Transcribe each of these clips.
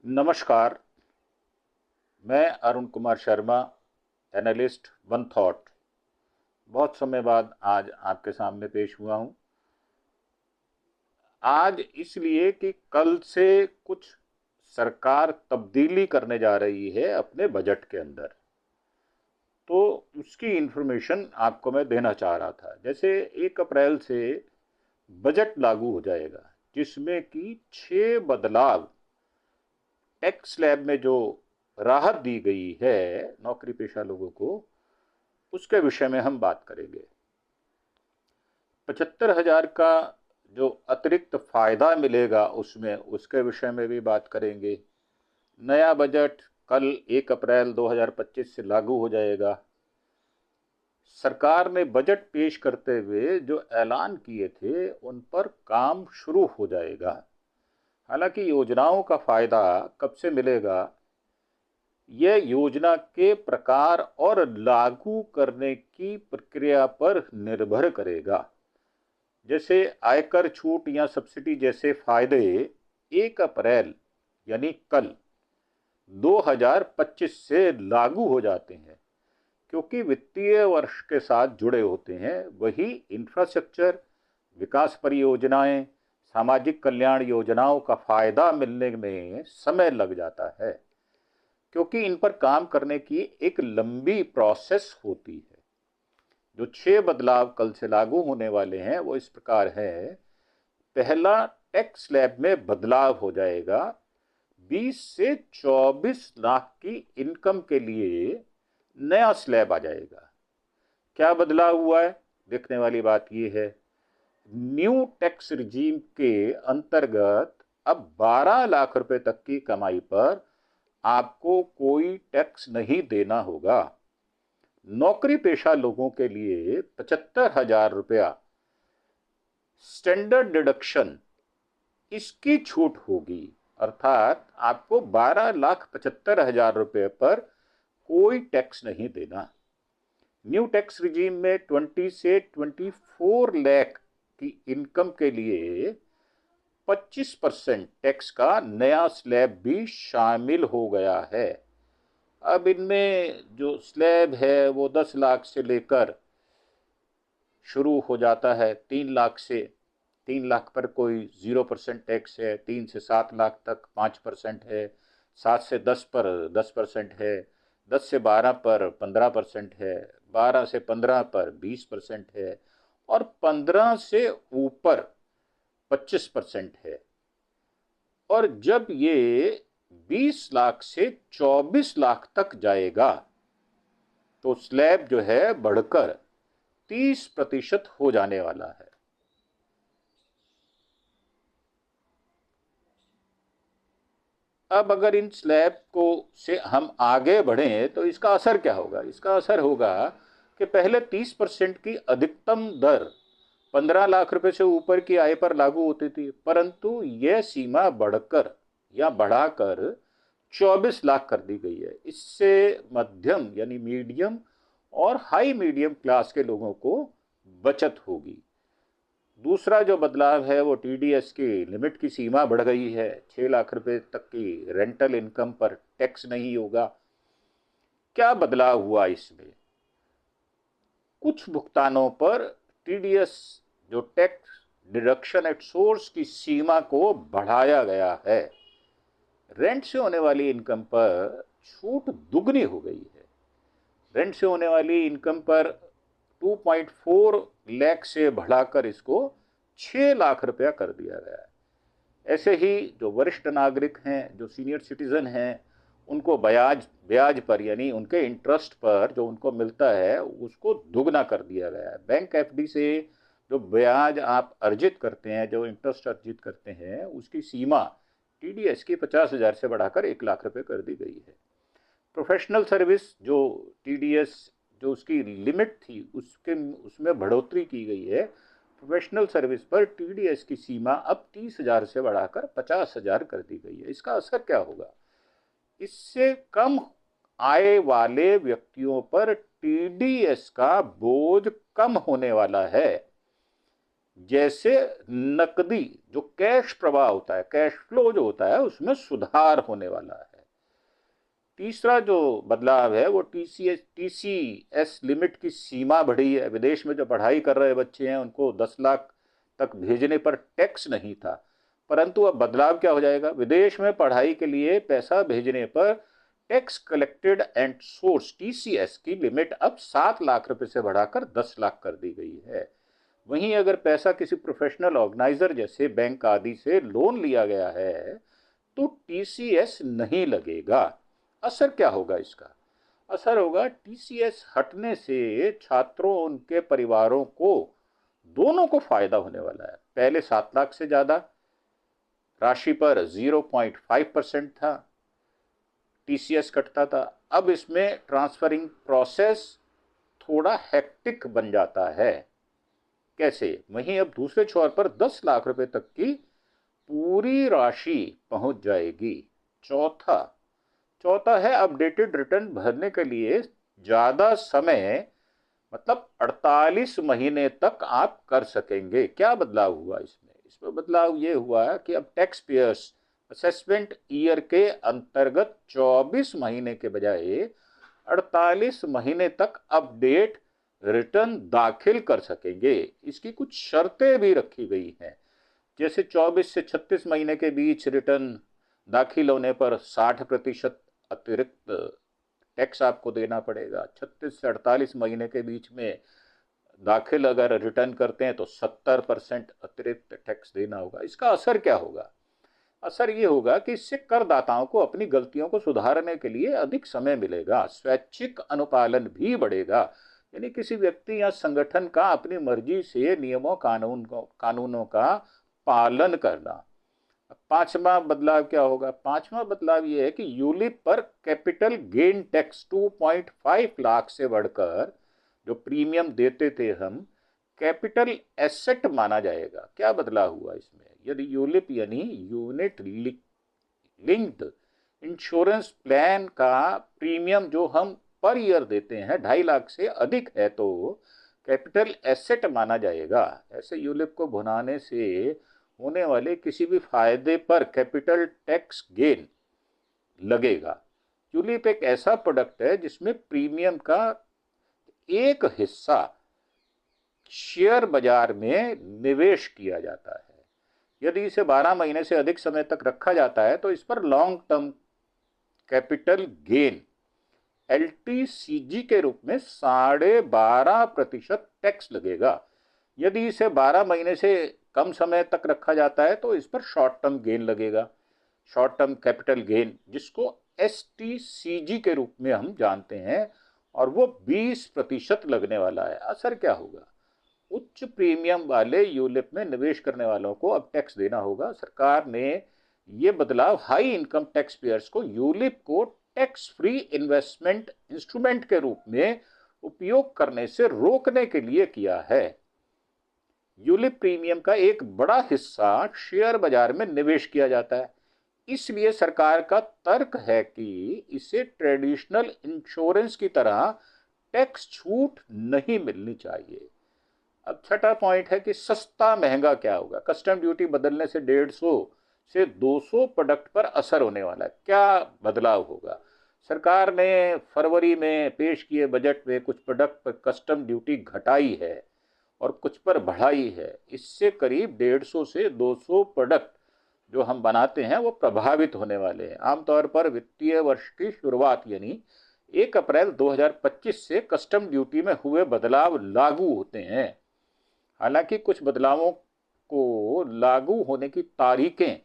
नमस्कार। मैं Arun Kumar Sharma, analyst one thought. बहुत समय बाद आज आपके सामने पेश हुआ हूं। आज इसलिए कि कल से कुछ सरकार तब्दीली करने जा रही है अपने बजट के अंदर, तो उसकी इन्फॉर्मेशन आपको मैं देना चाह रहा था। जैसे 1 अप्रैल से बजट लागू हो जाएगा, जिसमें कि 6 बदलाव टैक्स स्लैब में जो राहत दी गई है नौकरी पेशा लोगों को, उसके विषय में हम बात करेंगे। 75,000 का जो अतिरिक्त फायदा मिलेगा उसमें, उसके विषय में भी बात करेंगे। नया बजट कल 1 अप्रैल 2025 से लागू हो जाएगा। सरकार ने बजट पेश करते हुए जो ऐलान किए थे उन पर काम शुरू हो जाएगा। हालांकि योजनाओं का फायदा कब से मिलेगा, यह योजना के प्रकार और लागू करने की प्रक्रिया पर निर्भर करेगा। जैसे आयकर छूट या सब्सिडी जैसे फायदे 1 अप्रैल यानी कल 2025 से लागू हो जाते हैं, क्योंकि वित्तीय वर्ष के साथ जुड़े होते हैं। वही इंफ्रास्ट्रक्चर, विकास परियोजनाएं, सामाजिक कल्याण योजनाओं का फायदा मिलने में समय लग जाता है, क्योंकि इन पर काम करने की एक लंबी प्रोसेस होती है। जो 6 बदलाव कल से लागू होने वाले हैं वो इस प्रकार है। पहला, टैक्स स्लैब में बदलाव हो जाएगा। 20 से 24 लाख की इनकम के लिए नया स्लैब आ जाएगा। क्या बदलाव हुआ है, देखने वाली बात यह है। न्यू टैक्स रिजीम के अंतर्गत अब 12 लाख रुपए तक की कमाई पर आपको कोई टैक्स नहीं देना होगा। नौकरी पेशा लोगों के लिए 75,000 रुपया स्टैंडर्ड डिडक्शन, इसकी छूट होगी। अर्थात आपको 12,75,000 रुपये पर कोई टैक्स नहीं देना। न्यू टैक्स रिजीम में 20 से 24 लाख की इनकम के लिए 25% टैक्स का नया स्लैब भी शामिल हो गया है। अब इनमें जो स्लैब है वो 10 लाख से लेकर शुरू हो जाता है 3 लाख से। 3 लाख पर कोई 0% टैक्स है, 3 से 7 लाख तक 5% है, 7 से 10 पर 10% है, 10 से 12 पर 15% है, 12 से 15 पर 20% है, और 15 से ऊपर 25% है। और जब ये 20 लाख से 24 लाख तक जाएगा तो स्लैब जो है बढ़कर 30% हो जाने वाला है। अब अगर इन स्लैब को से हम आगे बढ़ें तो इसका असर क्या होगा। इसका असर होगा कि पहले 30% की अधिकतम दर 15 लाख रुपए से ऊपर की आय पर लागू होती थी, परंतु यह सीमा बढ़कर या बढ़ाकर 24 लाख कर दी गई है। इससे मध्यम यानी मीडियम और हाई मीडियम क्लास के लोगों को बचत होगी। दूसरा जो बदलाव है वो टीडीएस की लिमिट की सीमा बढ़ गई है। 6 लाख रुपए तक की रेंटल इनकम पर टैक्स नहीं होगा। क्या बदलाव हुआ इसमें, कुछ भुगतानों पर टीडीएस जो टैक्स डिडक्शन एट सोर्स की सीमा को बढ़ाया गया है। रेंट से होने वाली इनकम पर छूट दुगनी हो गई है। रेंट से होने वाली इनकम पर 2.4 लाख से बढ़ाकर इसको 6 लाख रुपया कर दिया गया है। ऐसे ही जो वरिष्ठ नागरिक हैं, जो सीनियर सिटीजन हैं, उनको ब्याज ब्याज पर यानी उनके इंटरेस्ट पर जो उनको मिलता है उसको दुगना कर दिया गया है। बैंक एफडी से जो ब्याज आप अर्जित करते हैं, जो इंटरेस्ट अर्जित करते हैं, उसकी सीमा टीडीएस की 50,000 से बढ़ाकर 1 लाख रुपए कर दी गई है। प्रोफेशनल सर्विस जो टीडीएस जो उसकी लिमिट थी उसमें बढ़ोतरी की गई है। प्रोफेशनल सर्विस पर टीडीएस की सीमा अब 30,000 से बढ़ाकर 50,000 कर दी गई है। इसका असर क्या होगा, इससे कम आय वाले व्यक्तियों पर टीडीएस का बोझ कम होने वाला है। जैसे नकदी जो कैश प्रवाह होता है, कैश फ्लो जो होता है, उसमें सुधार होने वाला है। तीसरा जो बदलाव है वो टीसीएस लिमिट की सीमा बढ़ी है। विदेश में जो पढ़ाई कर रहे बच्चे हैं उनको 10 लाख तक भेजने पर टैक्स नहीं था, परंतु अब बदलाव क्या हो जाएगा, विदेश में पढ़ाई के लिए पैसा भेजने पर tax collected and source TCS की लिमिट अब 7 लाख रुपए से बढ़ाकर 10 लाख कर दी गई है। वहीं अगर पैसा किसी प्रोफेशनल ऑर्गेनाइजर जैसे बैंक आदि से लोन लिया गया है तो टीसीएस नहीं लगेगा। असर क्या होगा इसका? असर होगा टीसीएस हटने से छात्रों उनके परिवारों को दोनों को फायदा होने वाला है। पहले 7 लाख से ज्यादा राशि पर 0.5% था टीसीएस कटता था, अब इसमें ट्रांसफरिंग प्रोसेस थोड़ा हेक्टिक बन जाता है। कैसे? वहीं अब दूसरे छोर पर 10 लाख रुपए तक की पूरी राशि पहुंच जाएगी। चौथा है अपडेटेड रिटर्न भरने के लिए ज्यादा समय, मतलब 48 महीने तक आप कर सकेंगे। क्या बदलाव हुआ इसमें बदलाव ये हुआ है कि अब टैक्स पेयर्स असेसमेंट ईयर के अंतर्गत 24 महीने के बजाय 48 महीने तक अपडेट रिटर्न दाखिल कर सकेंगे। इसकी कुछ शर्तें भी रखी गई हैं, जैसे 24 से 36 महीने के बीच रिटर्न दाखिल होने पर 60% अतिरिक्त टैक्स आपको देना पड़ेगा। 36 से 48 महीने के बीच में दाखिल अगर रिटर्न करते हैं तो 70% अतिरिक्त टैक्स देना होगा। इसका असर क्या होगा? असर ये होगा कि इससे करदाताओं को अपनी गलतियों को सुधारने के लिए अधिक समय मिलेगा, स्वैच्छिक अनुपालन भी बढ़ेगा, यानी किसी व्यक्ति या संगठन का अपनी मर्जी से नियमों कानूनों का पालन करना। पांचवा बदलाव क्या होगा? पांचवा बदलाव यह है कि यूलिप पर कैपिटल गेन टैक्स 2.5 लाख से बढ़कर जो प्रीमियम देते थे हम, कैपिटल एसेट माना जाएगा। क्या बदलाव हुआ इसमें? यदि यूलिप यानी यूनिट लिंक्ड इंश्योरेंस प्लान का प्रीमियम जो हम पर ईयर देते हैं 2.5 लाख से अधिक है तो कैपिटल एसेट माना जाएगा। ऐसे यूलिप को भुनाने से होने वाले किसी भी फायदे पर कैपिटल टैक्स गेन लगेगा। यूलिप एक ऐसा प्रोडक्ट है जिसमें प्रीमियम का एक हिस्सा शेयर बाजार में निवेश किया जाता है। यदि इसे 12 महीने से अधिक समय तक रखा जाता है तो इस पर long term capital gain LTCG के रूप में 12.5% टैक्स लगेगा। यदि इसे 12 महीने से कम समय तक रखा जाता है तो इस पर शॉर्ट टर्म गेन लगेगा, शॉर्ट टर्म कैपिटल गेन, जिसको एसटीसीजी के रूप में हम जानते हैं, और वो 20% लगने वाला है। असर क्या होगा? उच्च प्रीमियम वाले यूलिप में निवेश करने वालों को अब टैक्स देना होगा। सरकार ने ये बदलाव हाई इनकम टैक्स पेयर्स को यूलिप को टैक्स फ्री इन्वेस्टमेंट इंस्ट्रूमेंट के रूप में उपयोग करने से रोकने के लिए किया है। यूलिप प्रीमियम का एक बड़ा हिस्सा शेयर बाजार में निवेश किया जाता है, इसलिए सरकार का तर्क है कि इसे ट्रेडिशनल इंश्योरेंस की तरह टैक्स छूट नहीं मिलनी चाहिए। अब छठा पॉइंट है कि सस्ता महंगा क्या होगा? कस्टम ड्यूटी बदलने से 150 से 200 प्रोडक्ट पर असर होने वाला है। क्या बदलाव होगा? सरकार ने फरवरी में पेश किए बजट में कुछ प्रोडक्ट पर कस्टम ड्यूटी घटाई है और कुछ पर बढ़ाई है। इससे करीब 150 से 200 प्रोडक्ट जो हम बनाते हैं वो प्रभावित होने वाले हैं। आमतौर पर वित्तीय वर्ष की शुरुआत यानी 1 अप्रैल 2025 से कस्टम ड्यूटी में हुए बदलाव लागू होते हैं। हालांकि कुछ बदलावों को लागू होने की तारीखें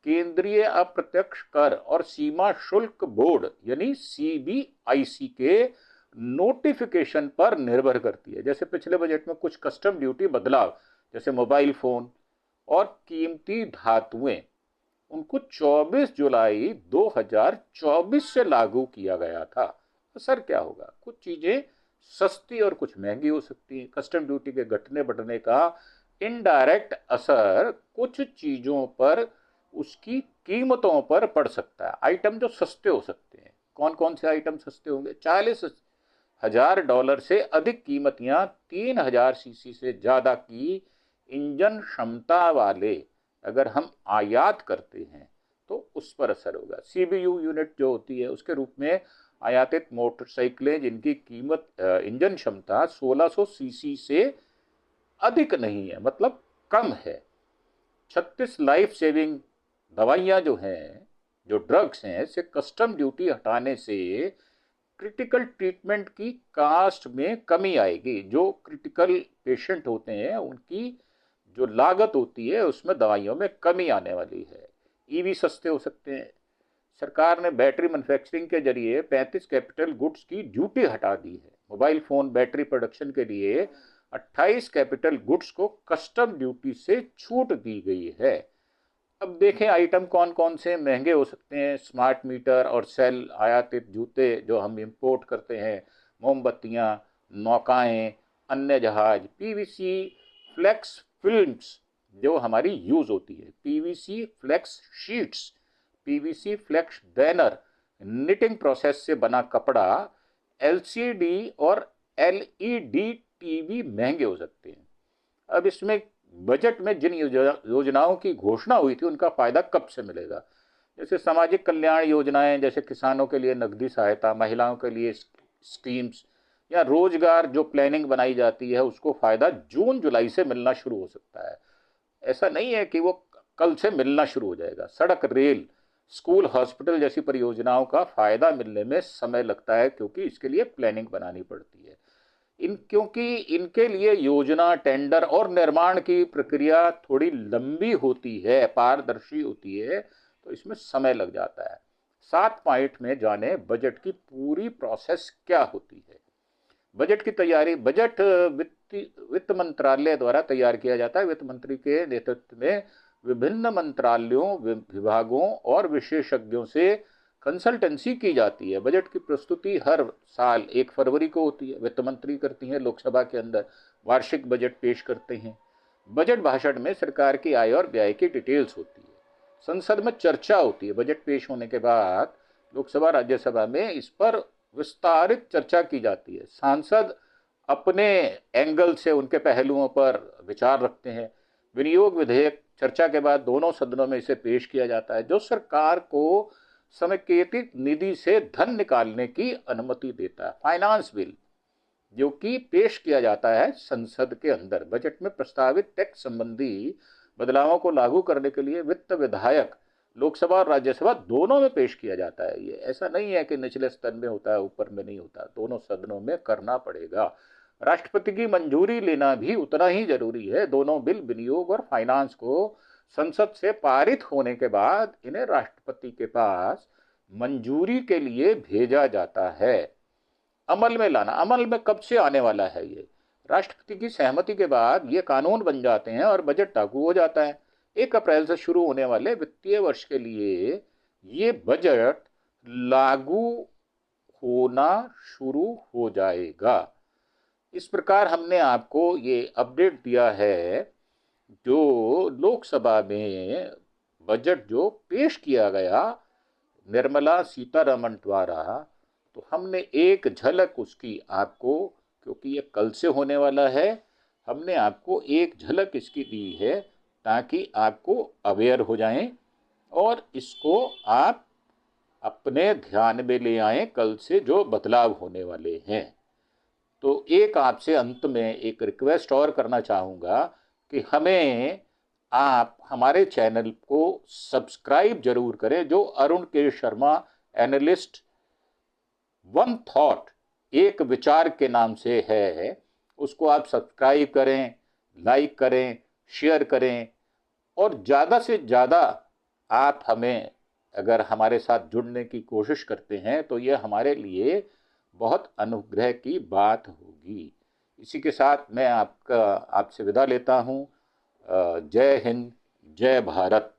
केंद्रीय अप्रत्यक्ष कर और सीमा शुल्क बोर्ड यानी सीबीआईसी के नोटिफिकेशन पर निर्भर करती है। जैसे पिछले बजट में कुछ कस्टम ड्यूटी बदलाव, जैसे मोबाइल फोन और कीमती धातुएं, उनको 24 जुलाई 2024 से लागू किया गया था। असर क्या होगा? कुछ चीजें सस्ती और कुछ महंगी हो सकती हैं। कस्टम ड्यूटी के घटने बढ़ने का इनडायरेक्ट असर कुछ चीजों पर उसकी कीमतों पर पड़ सकता है। आइटम जो सस्ते हो सकते हैं, कौन कौन से आइटम सस्ते होंगे? $40,000 से अधिक कीमत या 3,000 सीसी से ज्यादा की इंजन क्षमता वाले अगर हम आयात करते हैं तो उस पर असर होगा। सीबीयू यूनिट जो होती है उसके रूप में आयातित मोटरसाइकिलें जिनकी कीमत इंजन क्षमता 1600 सीसी से अधिक नहीं है, मतलब कम है। 36 लाइफ सेविंग दवाइयां जो हैं, जो ड्रग्स हैं, से कस्टम ड्यूटी हटाने से क्रिटिकल ट्रीटमेंट की कास्ट में कमी आएगी। जो क्रिटिकल पेशेंट होते हैं उनकी जो लागत होती है उसमें दवाइयों में कमी आने वाली है। ईवी सस्ते हो सकते हैं। सरकार ने बैटरी मैन्युफैक्चरिंग के जरिए 35 कैपिटल गुड्स की ड्यूटी हटा दी है। मोबाइल फोन बैटरी प्रोडक्शन के लिए 28 कैपिटल गुड्स को कस्टम ड्यूटी से छूट दी गई है। अब देखें आइटम कौन कौन से महंगे हो सकते हैं। स्मार्ट मीटर और सेल, आयातित जूते जो हम इंपोर्ट करते हैं, मोमबत्तियां, नौकाएं, अन्य जहाज, पीवीसी फ्लेक्स फिल्म्स जो हमारी यूज होती है, PVC flex sheets, PVC flex banner, knitting process से बना कपड़ा, एलसीडी और एलईडी टीवी महंगे हो सकते हैं। अब इसमें बजट में जिन योजनाओं की घोषणा हुई थी उनका फायदा कब से मिलेगा? जैसे सामाजिक कल्याण योजनाएं, जैसे किसानों के लिए नकदी सहायता, महिलाओं के लिए स्कीम्स, या रोजगार जो प्लानिंग बनाई जाती है उसको फायदा जून जुलाई से मिलना शुरू हो सकता है। ऐसा नहीं है कि वो कल से मिलना शुरू हो जाएगा। सड़क, रेल, स्कूल, हॉस्पिटल जैसी परियोजनाओं का फायदा मिलने में समय लगता है क्योंकि इसके लिए प्लानिंग बनानी पड़ती है। क्योंकि इनके लिए योजना, टेंडर और निर्माण की प्रक्रिया थोड़ी लंबी होती है, पारदर्शी होती है, तो इसमें समय लग जाता है। 7 पॉइंट में जाने बजट की पूरी प्रोसेस क्या होती है। बजट की तैयारी, बजट वित्त मंत्रालय द्वारा तैयार किया जाता है। वित्त मंत्री के नेतृत्व में विभिन्न मंत्रालयों, विभागों और विशेषज्ञों से कंसल्टेंसी की जाती है। बजट की प्रस्तुति हर साल 1 फरवरी को होती है। वित्त मंत्री करती हैं, लोकसभा के अंदर वार्षिक बजट पेश करते हैं। बजट भाषण में सरकार की आय और व्यय की डिटेल्स होती है। संसद में चर्चा होती है। बजट पेश होने के बाद लोकसभा, राज्यसभा में इस पर विस्तारित चर्चा की जाती है। सांसद अपने एंगल से उनके पहलुओं पर विचार रखते हैं। विनियोग विधेयक चर्चा के बाद दोनों सदनों में इसे पेश किया जाता है, जो सरकार को समेकित निधि से धन निकालने की अनुमति देता है। फाइनेंस बिल जो कि पेश किया जाता है संसद के अंदर। बजट में प्रस्तावित टैक्स संबंधी बदलावों को लागू करने के लिए वित्त विधायक लोकसभा और राज्यसभा दोनों में पेश किया जाता है। ये ऐसा नहीं है कि निचले सदन में होता है, ऊपर में नहीं होता, दोनों सदनों में करना पड़ेगा। राष्ट्रपति की मंजूरी लेना भी उतना ही जरूरी है। दोनों बिल, विनियोग और फाइनेंस को संसद से पारित होने के बाद इन्हें राष्ट्रपति के पास मंजूरी के लिए भेजा जाता है। अमल में लाना, अमल में कब से आने वाला है ये? राष्ट्रपति की सहमति के बाद ये कानून बन जाते हैं और बजट लागू हो जाता है। 1 अप्रैल से शुरू होने वाले वित्तीय वर्ष के लिए ये बजट लागू होना शुरू हो जाएगा। इस प्रकार हमने आपको ये अपडेट दिया है जो लोकसभा में बजट जो पेश किया गया निर्मला सीतारमण द्वारा, तो हमने एक झलक उसकी आपको, क्योंकि ये कल से होने वाला है, हमने आपको एक झलक इसकी दी है ताकि आपको अवेयर हो जाएं और इसको आप अपने ध्यान में ले आएं कल से जो बदलाव होने वाले हैं। तो एक आपसे अंत में एक रिक्वेस्ट और करना चाहूँगा कि हमें आप हमारे चैनल को सब्सक्राइब जरूर करें, जो अरुण के शर्मा एनालिस्ट वन थॉट, एक विचार के नाम से है, उसको आप सब्सक्राइब करें, लाइक करें, शेयर करें और ज़्यादा से ज़्यादा आप हमें अगर हमारे साथ जुड़ने की कोशिश करते हैं तो ये हमारे लिए बहुत अनुग्रह की बात होगी। इसी के साथ मैं आपसे विदा लेता हूँ। जय हिंद, जय भारत।